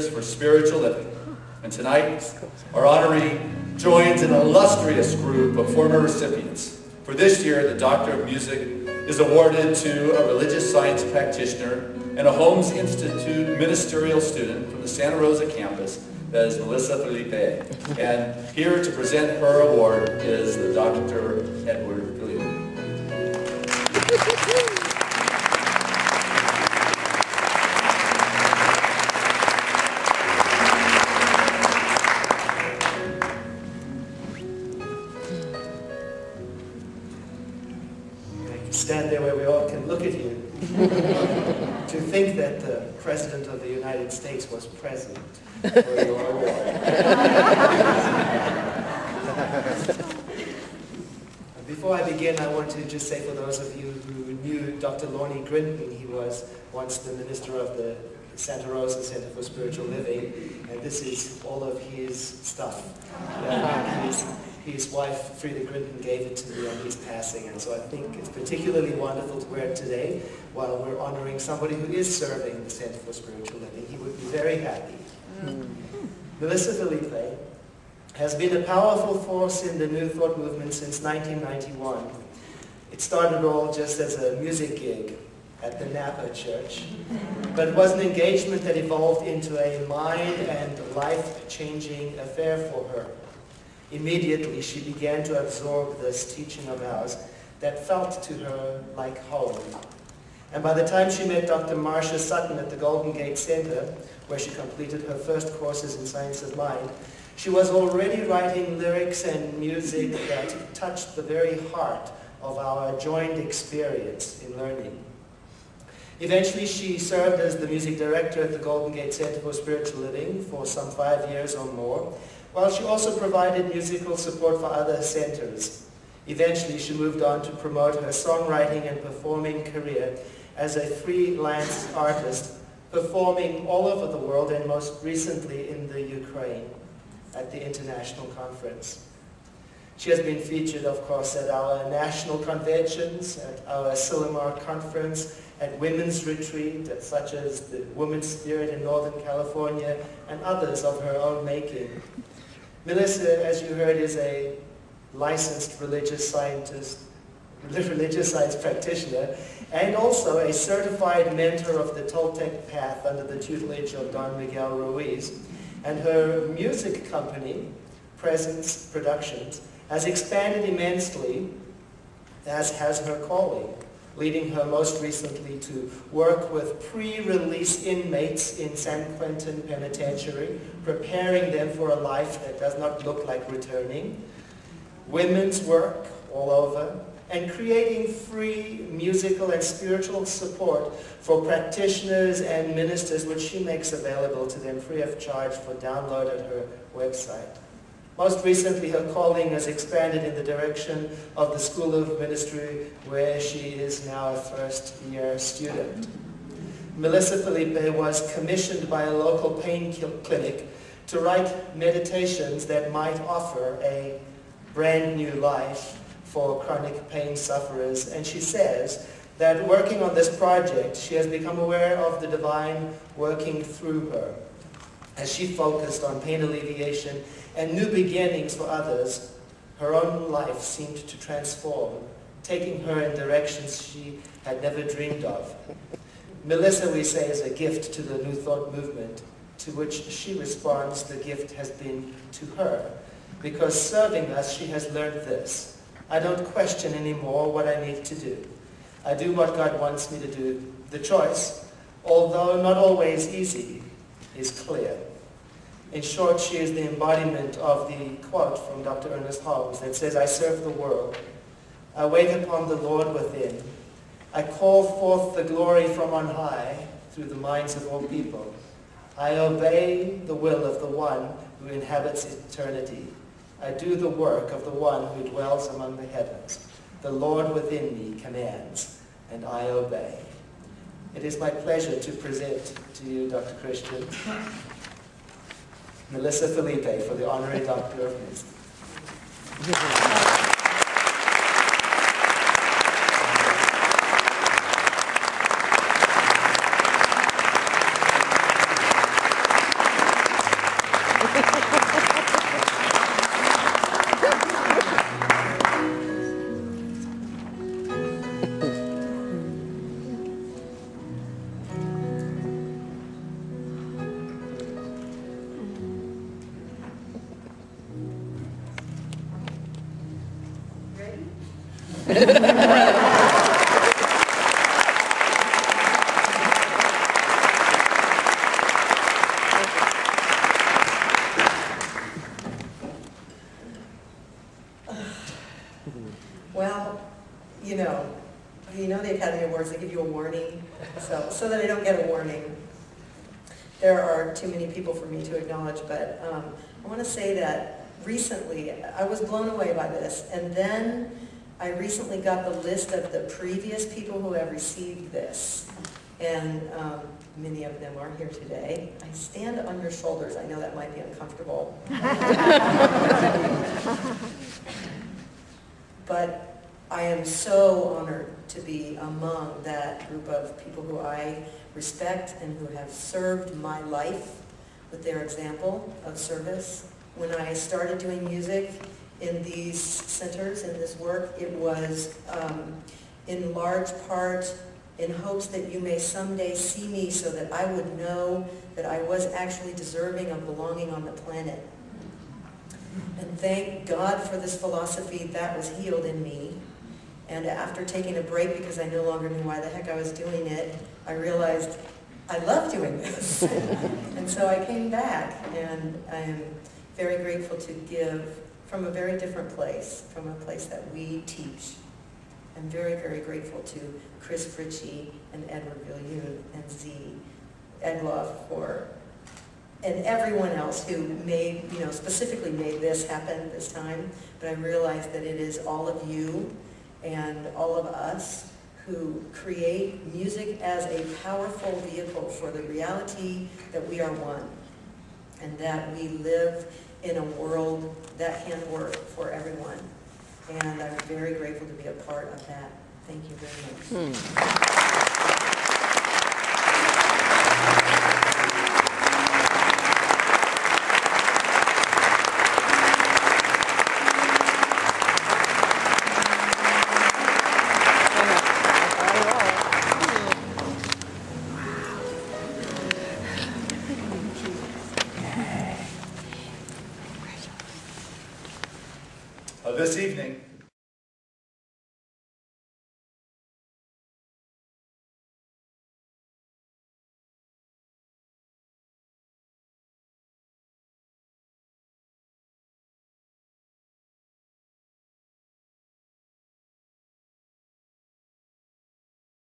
Ministers for Spiritual Living. And tonight, our honoree joins an illustrious group of former recipients. For this year, the Doctor of Music is awarded to a religious science practitioner and a Holmes Institute ministerial student from the Santa Rosa campus, that is Melissa Phillippe. And here to present her award is the Dr. Edward Viljoen. Stand there where we all can look at you. To think that the President of the United States was present for your award. Before I begin, I want to just say for those of you who knew Dr. Lorne Grinton, he was once the minister of the Santa Rosa Center for Spiritual Living, and this is all of his stuff. His wife, Frida Grinton, gave it to me on his passing, and so I think it's particularly wonderful to wear it today while we're honoring somebody who is serving the Center for Spiritual Living. He would be very happy. Melissa Phillippe has been a powerful force in the New Thought movement since 1991. It started all just as a music gig at the Napa Church, but it was an engagement that evolved into a mind and life-changing affair for her. Immediately, she began to absorb this teaching of ours that felt to her like home. And by the time she met Dr. Marcia Sutton at the Golden Gate Center, where she completed her first courses in Science of Mind, she was already writing lyrics and music that touched the very heart of our joined experience in learning. Eventually, she served as the music director at the Golden Gate Center for Spiritual Living for some 5 years or more, while she also provided musical support for other centers. Eventually, she moved on to promote her songwriting and performing career as a freelance artist, performing all over the world and most recently in the Ukraine at the International Conference. She has been featured, of course, at our national conventions, at our Sillamar Conference, at women's retreat, such as the Women's Spirit in Northern California, and others of her own making. Melissa, as you heard, is a licensed religious science practitioner, and also a certified mentor of the Toltec path under the tutelage of Don Miguel Ruiz. And her music company, Presence Productions, has expanded immensely, as has her calling, leading her most recently to work with pre-release inmates in San Quentin Penitentiary, preparing them for a life that does not look like returning, women's work all over, and creating free musical and spiritual support for practitioners and ministers, which she makes available to them free of charge for download at her website. Most recently, her calling has expanded in the direction of the School of Ministry, where she is now a first-year student. Melissa Phillippe was commissioned by a local pain clinic to write meditations that might offer a brand new life for chronic pain sufferers. And she says that working on this project, she has become aware of the divine working through her as she focused on pain alleviation and new beginnings for others. Her own life seemed to transform, taking her in directions she had never dreamed of. Melissa, we say, is a gift to the New Thought movement, to which she responds the gift has been to her. Because serving us, she has learned this: I don't question anymore what I need to do. I do what God wants me to do. The choice, although not always easy, is clear. In short, she is the embodiment of the quote from Dr. Ernest Holmes that says, I serve the world. I wait upon the Lord within. I call forth the glory from on high through the minds of all people. I obey the will of the one who inhabits eternity. I do the work of the one who dwells among the heavens. The Lord within me commands, and I obey. It is my pleasure to present to you, Dr. Christian, Melissa Phillippe for the Honorary Doctor of Music. You know the Academy Awards, they give you a warning, so that I don't get a warning. There are too many people for me to acknowledge, but I want to say that recently I was blown away by this, and then I recently got the list of the previous people who have received this, and many of them are here today. I stand on your shoulders. I know that might be uncomfortable. But I am so honored to be among that group of people who I respect and who have served my life with their example of service. When I started doing music in these centers, in this work, it was in large part in hopes that you may someday see me so that I would know that I was actually deserving of belonging on the planet. And thank God for this philosophy that was healed in me. And after taking a break, because I no longer knew why the heck I was doing it, I realized I love doing this. And so I came back, and I am very grateful to give from a very different place, from a place that we teach. I'm very, very grateful to Chris Fritchie and Edward Viljoen and Z. Egloff and everyone else who made, specifically made this happen this time. But I realized that it is all of you and all of us who create music as a powerful vehicle for the reality that we are one, and that we live in a world that can work for everyone. And I'm very grateful to be a part of that. Thank you very much.